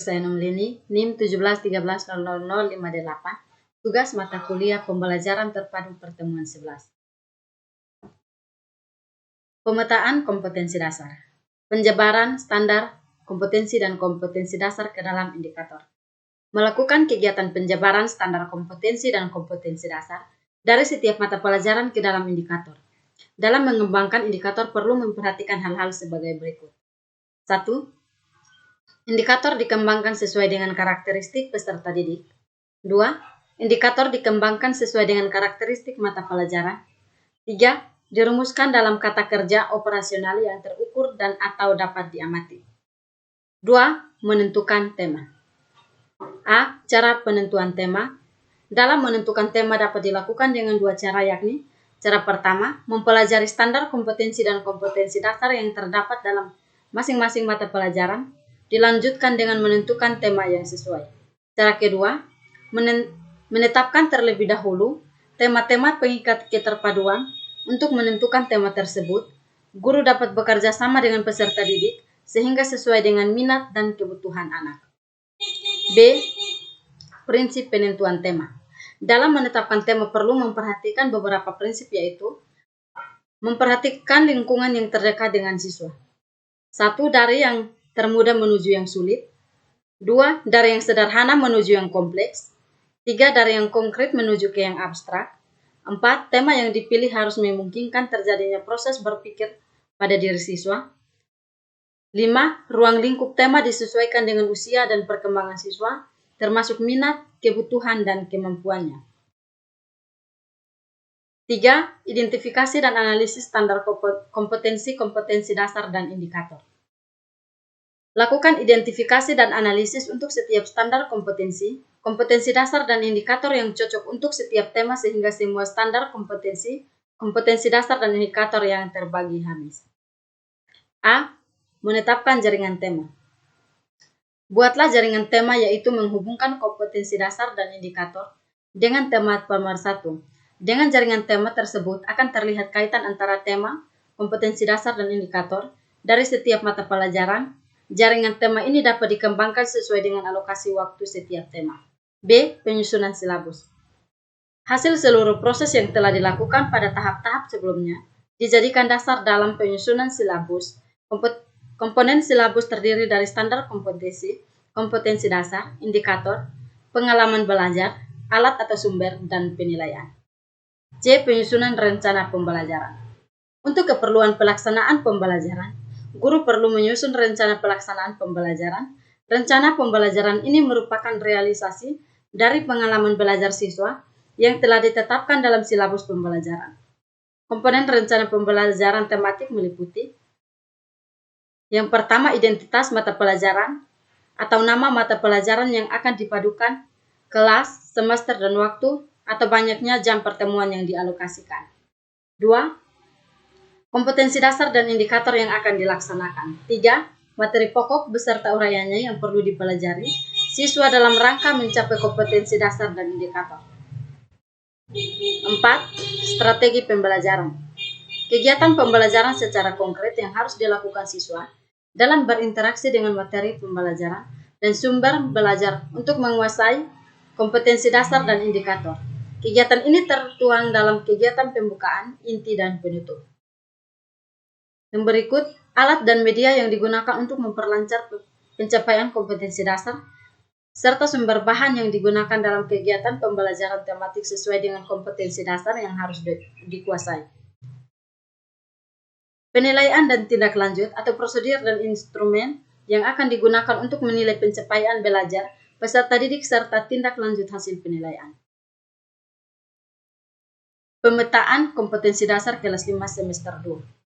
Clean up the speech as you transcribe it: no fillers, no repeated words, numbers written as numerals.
Saya Nomlini, NIM 17130058, tugas mata kuliah pembelajaran terpadu pertemuan 11. Pemetaan kompetensi dasar, penjabaran standar kompetensi dan kompetensi dasar ke dalam indikator. Melakukan kegiatan penjabaran standar kompetensi dan kompetensi dasar dari setiap mata pelajaran ke dalam indikator. Dalam mengembangkan indikator perlu memperhatikan hal-hal sebagai berikut. 1. Indikator dikembangkan sesuai dengan karakteristik peserta didik. 2. Indikator dikembangkan sesuai dengan karakteristik mata pelajaran. 3. Dirumuskan dalam kata kerja operasional yang terukur dan atau dapat diamati. 2. Menentukan tema. A. Cara penentuan tema. Dalam menentukan tema dapat dilakukan dengan dua cara, yakni cara pertama, mempelajari standar kompetensi dan kompetensi dasar yang terdapat dalam masing-masing mata pelajaran, dilanjutkan dengan menentukan tema yang sesuai. Cara kedua, menetapkan terlebih dahulu tema-tema pengikat keterpaduan. Untuk menentukan tema tersebut, guru dapat bekerja sama dengan peserta didik sehingga sesuai dengan minat dan kebutuhan anak. B. Prinsip penentuan tema. Dalam menetapkan tema perlu memperhatikan beberapa prinsip, yaitu memperhatikan lingkungan yang terdekat dengan siswa. 1. Dari yang termudah menuju yang sulit. 2. Dari yang sederhana menuju yang kompleks. 3. Dari yang konkret menuju ke yang abstrak. 4. Tema yang dipilih harus memungkinkan terjadinya proses berpikir pada diri siswa. 5. Ruang lingkup tema disesuaikan dengan usia dan perkembangan siswa, termasuk minat, kebutuhan, dan kemampuannya. 3. Identifikasi dan analisis standar kompetensi dasar dan indikator. Lakukan identifikasi dan analisis untuk setiap standar kompetensi dasar dan indikator yang cocok untuk setiap tema sehingga semua standar kompetensi dasar dan indikator yang terbagi habis. A. Menetapkan jaringan tema. Buatlah jaringan tema, yaitu menghubungkan kompetensi dasar dan indikator dengan tema pemersatu. Dengan jaringan tema tersebut akan terlihat kaitan antara tema, kompetensi dasar, dan indikator dari setiap mata pelajaran. Jaringan tema ini dapat dikembangkan sesuai dengan alokasi waktu setiap tema. B. Penyusunan silabus. Hasil seluruh proses yang telah dilakukan pada tahap-tahap sebelumnya dijadikan dasar dalam penyusunan silabus. Komponen silabus terdiri dari standar kompetensi dasar, indikator, pengalaman belajar, alat atau sumber, dan penilaian. C. Penyusunan rencana pembelajaran. Untuk keperluan pelaksanaan pembelajaran, guru perlu menyusun rencana pelaksanaan pembelajaran. Rencana pembelajaran ini merupakan realisasi dari pengalaman belajar siswa yang telah ditetapkan dalam silabus pembelajaran. Komponen rencana pembelajaran tematik meliputi: yang pertama, identitas mata pelajaran atau nama mata pelajaran yang akan dipadukan, kelas, semester, dan waktu atau banyaknya jam pertemuan yang dialokasikan. 2. Kompetensi dasar dan indikator yang akan dilaksanakan. 3. Materi pokok beserta uraiannya yang perlu dipelajari siswa dalam rangka mencapai kompetensi dasar dan indikator. 4. Strategi pembelajaran. Kegiatan pembelajaran secara konkret yang harus dilakukan siswa dalam berinteraksi dengan materi pembelajaran dan sumber belajar untuk menguasai kompetensi dasar dan indikator. Kegiatan ini tertuang dalam kegiatan pembukaan, inti, dan penutup. Yang berikut, alat dan media yang digunakan untuk memperlancar pencapaian kompetensi dasar, serta sumber bahan yang digunakan dalam kegiatan pembelajaran tematik sesuai dengan kompetensi dasar yang harus dikuasai. Penilaian dan tindak lanjut atau prosedur dan instrumen yang akan digunakan untuk menilai pencapaian belajar peserta didik serta tindak lanjut hasil penilaian. Pemetaan kompetensi dasar kelas 5 semester 2.